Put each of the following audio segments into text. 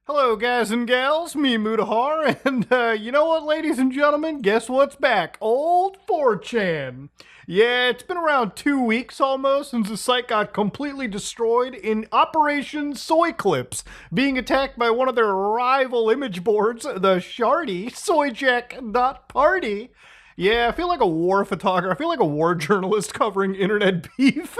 Hello, guys and gals, me Mudahar, and you know what, ladies and gentlemen? Guess what's back? Old 4chan. Yeah, it's been around 2 weeks almost since the site got completely destroyed in Operation Soy Clips, being attacked by one of their rival image boards, the Shardy Soyjack.party. Yeah, I feel like a war photographer. I feel like a war journalist covering internet beef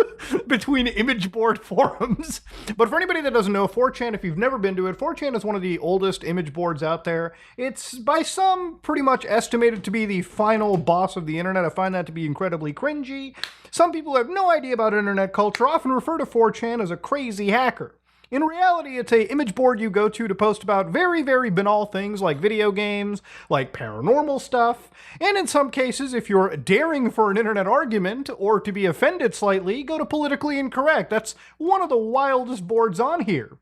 between image board forums. But for anybody that doesn't know, 4chan, if you've never been to it, 4chan is one of the oldest image boards out there. It's by some pretty much estimated to be the final boss of the internet. I find that to be incredibly cringy. Some people who have no idea about internet culture often refer to 4chan as a crazy hacker. In reality, it's a image board you go to post about very, very banal things like video games, like paranormal stuff, and in some cases, if you're daring for an internet argument or to be offended slightly, go to politically incorrect. That's one of the wildest boards on here.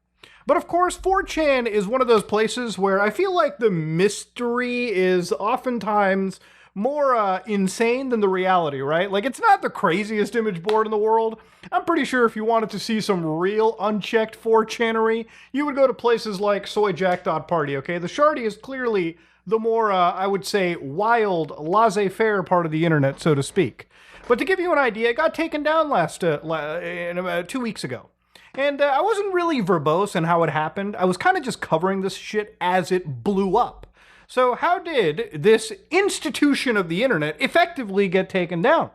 But of course, 4chan is one of those places where I feel like the mystery is oftentimes more insane than the reality, right? Like, it's not the craziest image board in the world. I'm pretty sure if you wanted to see some real unchecked 4chanery, you would go to places like soyjack.party, okay? The Shardy is clearly the more, I would say, wild, laissez-faire part of the internet, so to speak. But to give you an idea, it got taken down about 2 weeks ago. And I wasn't really verbose in how it happened. I was kind of just covering this shit as it blew up. So how did this institution of the internet effectively get taken down?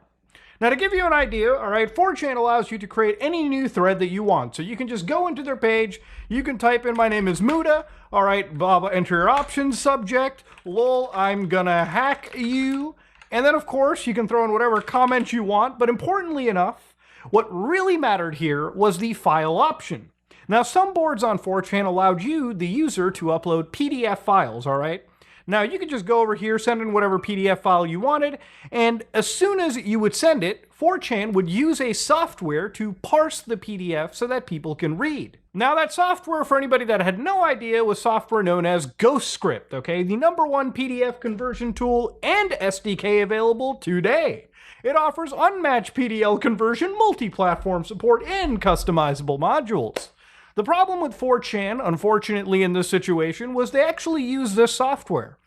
Now, to give you an idea, all right, 4chan allows you to create any new thread that you want. So you can just go into their page, you can type in, my name is Muda, all right, blah, blah, enter your options, subject, lol, I'm gonna hack you. And then, of course, you can throw in whatever comment you want, but importantly enough, what really mattered here was the file option. Now, some boards on 4chan allowed you, the user, to upload PDF files, all right? Now, you could just go over here, send in whatever PDF file you wanted, and as soon as you would send it, 4chan would use a software to parse the PDF so that people can read. Now, that software, for anybody that had no idea, was software known as GhostScript, okay? The #1 PDF conversion tool and SDK available today. It offers unmatched PDL conversion, multi-platform support, and customizable modules. The problem with 4chan, unfortunately, in this situation, was they actually used this software.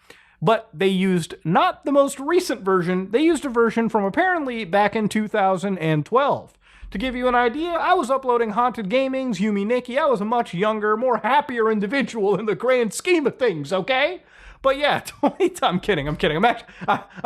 But they used not the most recent version, they used a version from apparently back in 2012. To give you an idea, I was uploading Haunted Gaming's Yumi Nikki. I was a much younger, more happier individual in the grand scheme of things, okay? But yeah, I'm kidding. I'm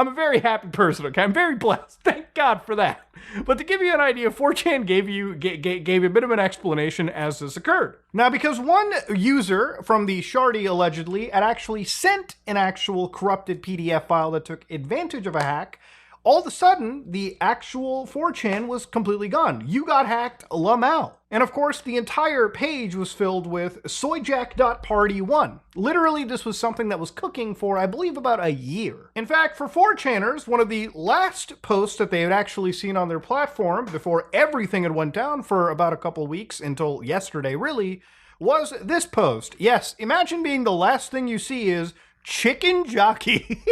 a very happy person, okay? I'm very blessed. Thank God for that. But to give you an idea, 4chan gave a bit of an explanation as this occurred. Now, because one user from the Shardy allegedly had actually sent an actual corrupted PDF file that took advantage of a hack, all of a sudden, the actual 4chan was completely gone. You got hacked, lamau. And of course, the entire page was filled with soyjack.party1. Literally, this was something that was cooking for, I believe, about a year. In fact, for 4chaners, one of the last posts that they had actually seen on their platform before everything had went down for about a couple weeks until yesterday, really, was this post. Yes, imagine being the last thing you see is chicken jockey.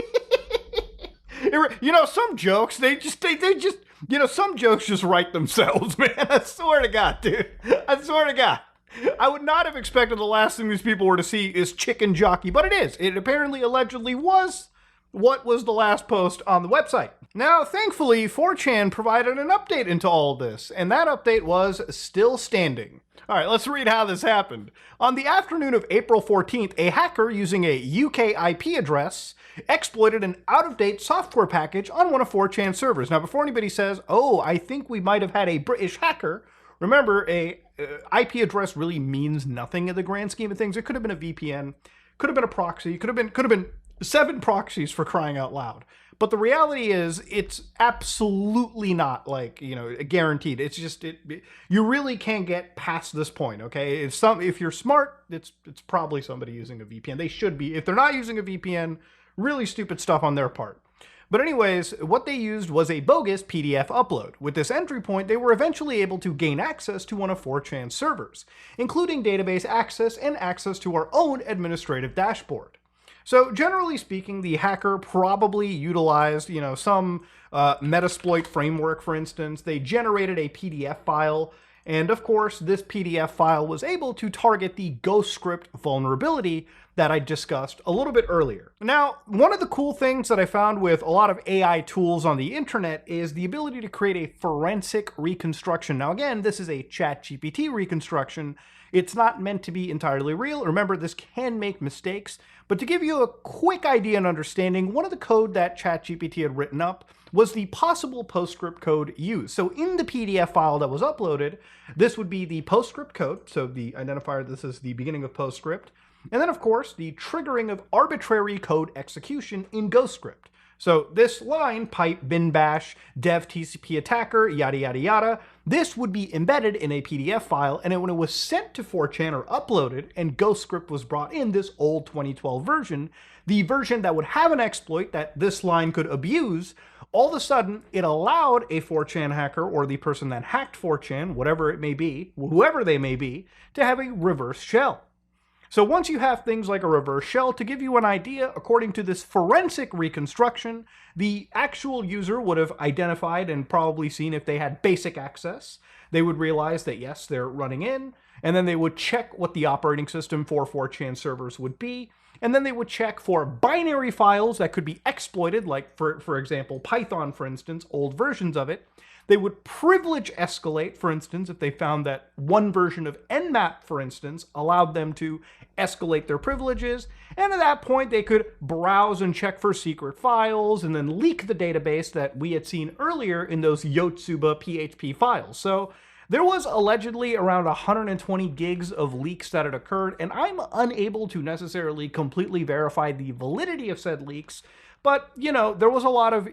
You know, some jokes, some jokes just write themselves, man. I swear to God, dude. I swear to God. I would not have expected the last thing these people were to see is chicken jockey, but it is. It apparently allegedly was what was the last post on the website. Now, thankfully, 4chan provided an update into all of this, and that update was still standing. All right, let's read how this happened. On the afternoon of April 14th, a hacker using a UK IP address exploited an out-of-date software package on one of 4chan servers. Now, before anybody says, oh, I think we might have had a British hacker, remember, a IP address really means nothing in the grand scheme of things. It could have been a VPN, could have been a proxy, could have been 7 proxies, for crying out loud. But the reality is, it's absolutely not guaranteed. It's just you really can't get past this point. Okay, if you're smart, it's probably somebody using a VPN. They should be. If they're not using a VPN, really stupid stuff on their part. But anyways, what they used was a bogus PDF upload. With this entry point, they were eventually able to gain access to one of 4chan's servers, including database access and access to our own administrative dashboard. So generally speaking, the hacker probably utilized, some Metasploit framework, for instance. They generated a PDF file And of course, this PDF file was able to target the Ghostscript vulnerability that I discussed a little bit earlier. Now, one of the cool things that I found with a lot of AI tools on the internet is the ability to create a forensic reconstruction. Now, again, this is a ChatGPT reconstruction. It's not meant to be entirely real. Remember, this can make mistakes. But to give you a quick idea and understanding, one of the code that ChatGPT had written up was the possible PostScript code used. So in the PDF file that was uploaded, this would be the PostScript code. So the identifier, this is the beginning of PostScript. And then, of course, the triggering of arbitrary code execution in Ghostscript. So this line, pipe bin bash dev TCP attacker, yada, yada, yada, this would be embedded in a PDF file, and when it was sent to 4chan or uploaded, and Ghostscript was brought in, this old 2012 version, the version that would have an exploit that this line could abuse, all of a sudden, it allowed a 4chan hacker or the person that hacked 4chan, whatever it may be, whoever they may be, to have a reverse shell. So once you have things like a reverse shell, to give you an idea, according to this forensic reconstruction, the actual user would have identified and probably seen if they had basic access. They would realize that, yes, they're running in, and then they would check what the operating system for 4chan servers would be, and then they would check for binary files that could be exploited, like, for example, Python, for instance, old versions of it. They would privilege escalate, for instance, if they found that one version of Nmap, for instance, allowed them to escalate their privileges. And at that point, they could browse and check for secret files and then leak the database that we had seen earlier in those Yotsuba PHP files. So there was allegedly around 120 gigs of leaks that had occurred, and I'm unable to necessarily completely verify the validity of said leaks. But, you know, there was a lot of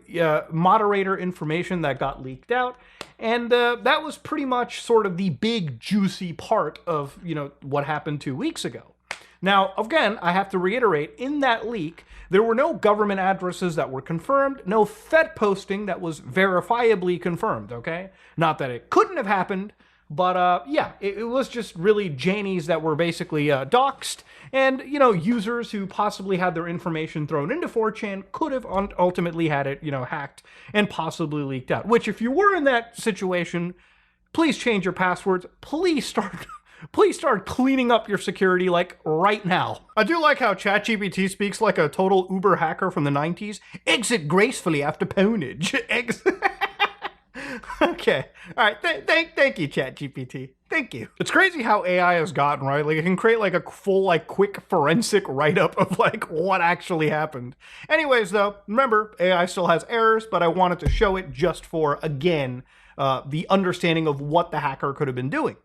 moderator information that got leaked out, and that was pretty much sort of the big juicy part of, you know, what happened 2 weeks ago. Now, again, I have to reiterate, in that leak, there were no government addresses that were confirmed, no Fed posting that was verifiably confirmed, okay? Not that it couldn't have happened, but yeah, it was just really Janies that were basically doxxed, and, you know, users who possibly had their information thrown into 4chan could have ultimately had it, you know, hacked and possibly leaked out. Which, if you were in that situation, please change your passwords. Please start cleaning up your security, like, right now. I do like how ChatGPT speaks like a total Uber hacker from the 90s. Exit gracefully after pwnage. Okay. All right. Thank you, ChatGPT. Thank you. It's crazy how AI has gotten, right? Like, it can create like a full, like, quick forensic write-up of like what actually happened. Anyways, though, remember, AI still has errors, but I wanted to show it just for, again, the understanding of what the hacker could have been doing.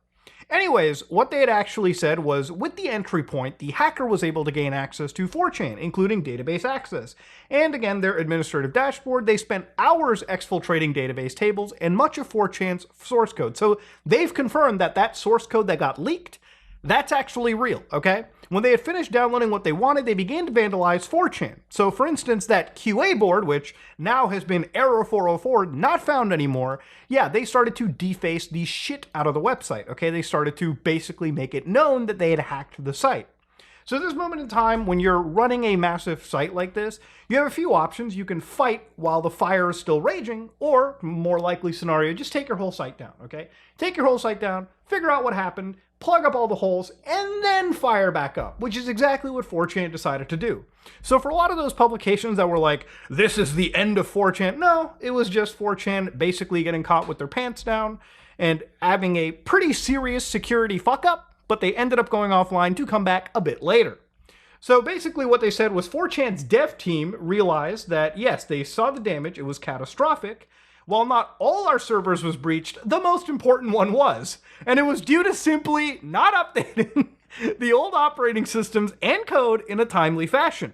Anyways, what they had actually said was, with the entry point, the hacker was able to gain access to 4chan, including database access. And again, their administrative dashboard, they spent hours exfiltrating database tables and much of 4chan's source code. So they've confirmed that that source code that got leaked, that's actually real, okay? When they had finished downloading what they wanted, they began to vandalize 4chan. So for instance, that QA board, which now has been error 404, not found anymore, yeah, they started to deface the shit out of the website, okay? They started to basically make it known that they had hacked the site. So at this moment in time, when you're running a massive site like this, you have a few options. You can fight while the fire is still raging, or, more likely scenario, just take your whole site down, okay? Take your whole site down, figure out what happened, plug up all the holes, and then fire back up, which is exactly what 4chan decided to do. So for a lot of those publications that were like, this is the end of 4chan, no, it was just 4chan basically getting caught with their pants down and having a pretty serious security fuck-up, but they ended up going offline to come back a bit later. So basically what they said was 4chan's dev team realized that, yes, they saw the damage, it was catastrophic. While not all our servers was breached, the most important one was. And it was due to simply not updating the old operating systems and code in a timely fashion.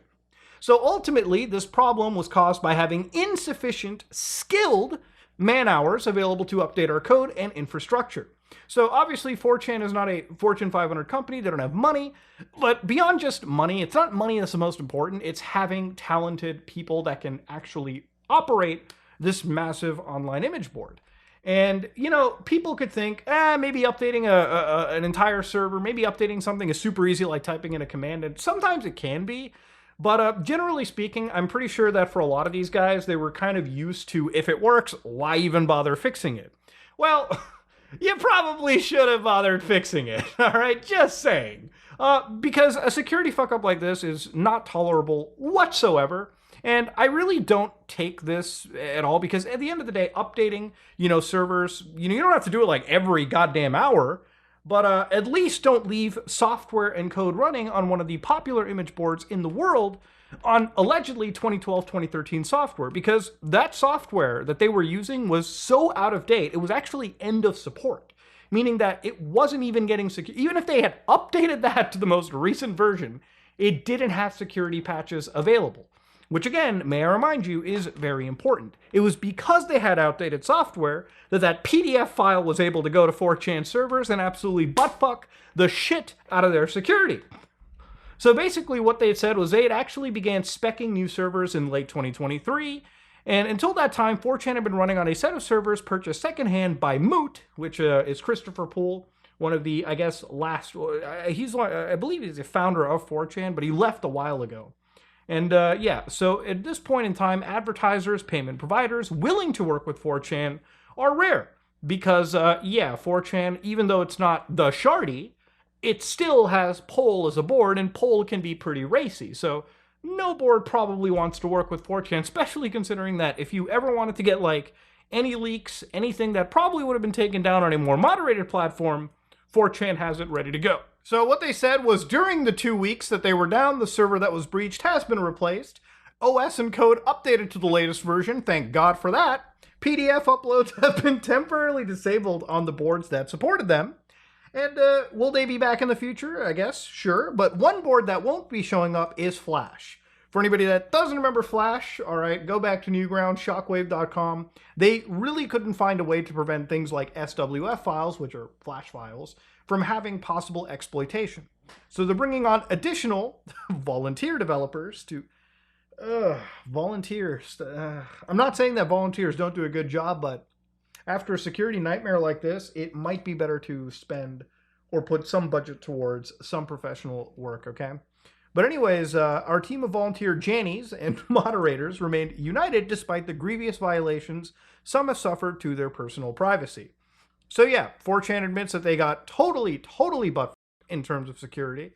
So ultimately, this problem was caused by having insufficient, skilled man-hours available to update our code and infrastructure. So obviously 4chan is not a Fortune 500 company, they don't have money, but beyond just money, it's not money that's the most important, it's having talented people that can actually operate this massive online image board. And, you know, people could think, maybe updating an entire server, maybe updating something is super easy, like typing in a command, and sometimes it can be, but generally speaking, I'm pretty sure that for a lot of these guys, they were kind of used to, if it works, why even bother fixing it? Well, You probably should have bothered fixing it. All right, just saying. Because a security fuck up like this is not tolerable whatsoever. And I really don't take this at all because at the end of the day, updating, servers, you don't have to do it like every goddamn hour, but at least don't leave software and code running on one of the popular image boards in the world on allegedly 2012, 2013 software, because that software that they were using was so out of date, it was actually end of support, meaning that it wasn't even getting secure. Even if they had updated that to the most recent version, it didn't have security patches available, which again, may I remind you, is very important. It was because they had outdated software that that PDF file was able to go to 4chan servers and absolutely buttfuck the shit out of their security. So basically what they had said was they had actually began speccing new servers in late 2023, and until that time, 4chan had been running on a set of servers purchased secondhand by Moot, which is Christopher Poole, one of the, I guess, I believe he's the founder of 4chan, but he left a while ago. And yeah, so at this point in time, advertisers, payment providers willing to work with 4chan are rare because, yeah, 4chan, even though it's not the Shardy, it still has Pole as a board, and Pole can be pretty racy. So no board probably wants to work with 4chan, especially considering that if you ever wanted to get like any leaks, anything that probably would have been taken down on a more moderated platform, 4chan has it ready to go. So what they said was during the 2 weeks that they were down, the server that was breached has been replaced. OS and code updated to the latest version, thank God for that. PDF uploads have been temporarily disabled on the boards that supported them. And will they be back in the future? I guess, sure. But one board that won't be showing up is Flash. For anybody that doesn't remember Flash, all right, go back to Newgrounds, shockwave.com. They really couldn't find a way to prevent things like SWF files, which are Flash files, from having possible exploitation. So they're bringing on additional volunteer developers to... volunteers. I'm not saying that volunteers don't do a good job, but after a security nightmare like this, it might be better to spend or put some budget towards some professional work, okay? But anyways, our team of volunteer Jannies and moderators remained united despite the grievous violations some have suffered to their personal privacy. So yeah, 4chan admits that they got totally butt in terms of security.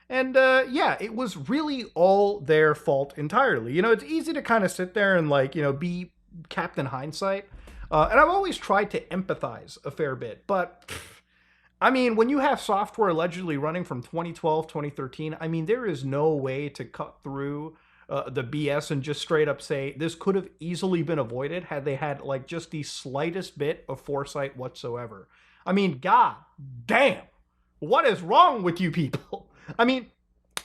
And yeah, it was really all their fault entirely. It's easy to kind of sit there and like, be Captain Hindsight. And I've always tried to empathize a fair bit, but I mean, when you have software allegedly running from 2012, 2013, I mean, there is no way to cut through the BS and just straight up say this could have easily been avoided had they had like just the slightest bit of foresight whatsoever. I mean, god damn, what is wrong with you people? I mean,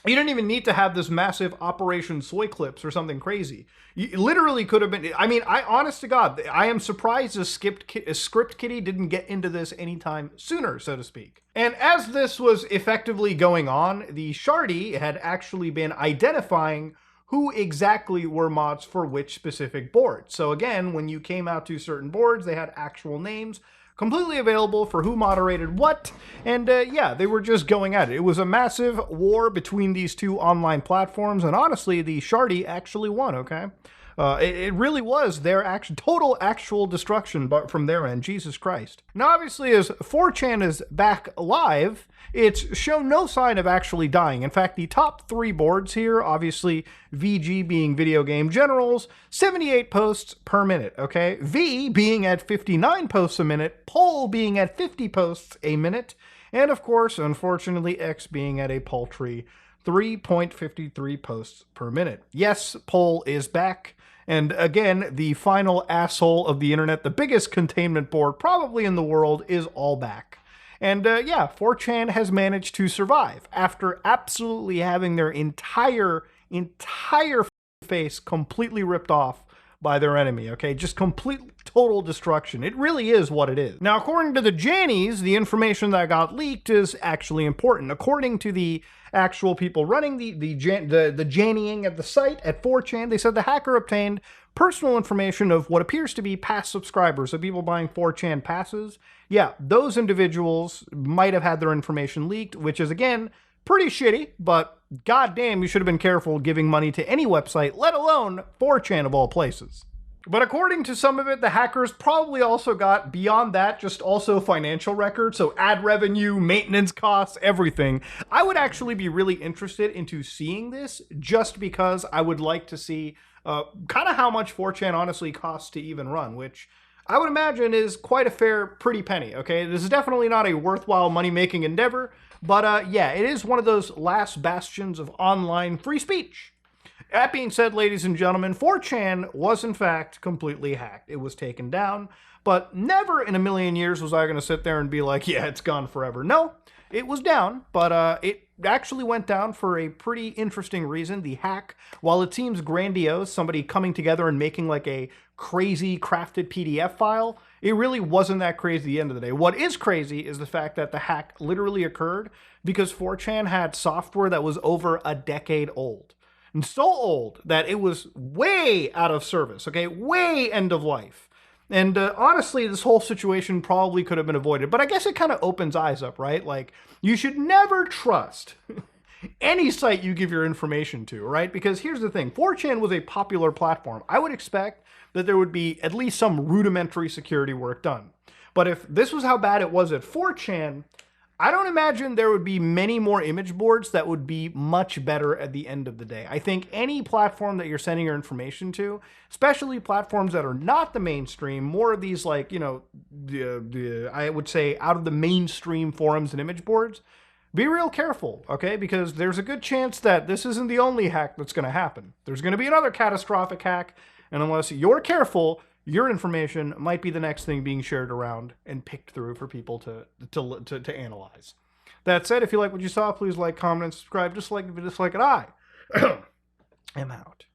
you didn't even need to have this massive Operation Soy Clips or something crazy. You literally could have been... I mean, honest to God, I am surprised a Script Kiddie didn't get into this anytime sooner, so to speak. And as this was effectively going on, the Shardy had actually been identifying who exactly were mods for which specific board. So again, when you came out to certain boards, they had actual names completely available for who moderated what, and yeah, they were just going at it. It was a massive war between these two online platforms, and honestly, the Shardy actually won, okay? It really was their total actual destruction but from their end, Jesus Christ. Now, obviously, as 4chan is back live, it's shown no sign of actually dying. In fact, the top 3 boards here, obviously, VG being Video Game Generals, 78 posts per minute, okay? V being at 59 posts a minute, Pole being at 50 posts a minute, and of course, unfortunately, X being at a paltry 3.53 posts per minute. Yes, Pole is back. And again, the final asshole of the internet, the biggest containment board probably in the world, is all back. And yeah, 4chan has managed to survive after absolutely having their entire face completely ripped off by their enemy, okay? Just complete, total destruction. It really is what it is. Now, according to the Jannies, the information that got leaked is actually important. According to the actual people running the Jannying at the site at 4chan, they said the hacker obtained personal information of what appears to be past subscribers, so people buying 4chan passes. Yeah, those individuals might have had their information leaked, which is, again, pretty shitty, but goddamn, you should have been careful giving money to any website, let alone 4chan of all places. But according to some of it, the hackers probably also got beyond that, just also financial records. So ad revenue, maintenance costs, everything. I would actually be really interested into seeing this just because I would like to see kind of how much 4chan honestly costs to even run, which I would imagine is quite a fair, pretty penny. Okay, this is definitely not a worthwhile money making endeavor, but yeah, it is one of those last bastions of online free speech. That being said, ladies and gentlemen, 4chan was in fact completely hacked. It was taken down, but never in a million years was I going to sit there and be like, yeah, it's gone forever. No, it was down, but it actually went down for a pretty interesting reason. The hack, while it seems grandiose, somebody coming together and making like a crazy crafted PDF file, it really wasn't that crazy at the end of the day. What is crazy is the fact that the hack literally occurred because 4chan had software that was over a decade old and so old that it was way out of service, okay, way end of life. And honestly, this whole situation probably could have been avoided, but I guess it kind of opens eyes up, right? Like, you should never trust any site you give your information to, right? Because here's the thing, 4chan was a popular platform. I would expect that there would be at least some rudimentary security work done. But if this was how bad it was at 4chan, I don't imagine there would be many more image boards that would be much better at the end of the day. I think any platform that you're sending your information to, especially platforms that are not the mainstream, more of these like, you know, I would say out of the mainstream forums and image boards, be real careful, okay? Because there's a good chance that this isn't the only hack that's going to happen. There's going to be another catastrophic hack, and unless you're careful, your information might be the next thing being shared around and picked through for people to analyze. That said, if you like what you saw, please like, comment, and subscribe. Just like it, I am out.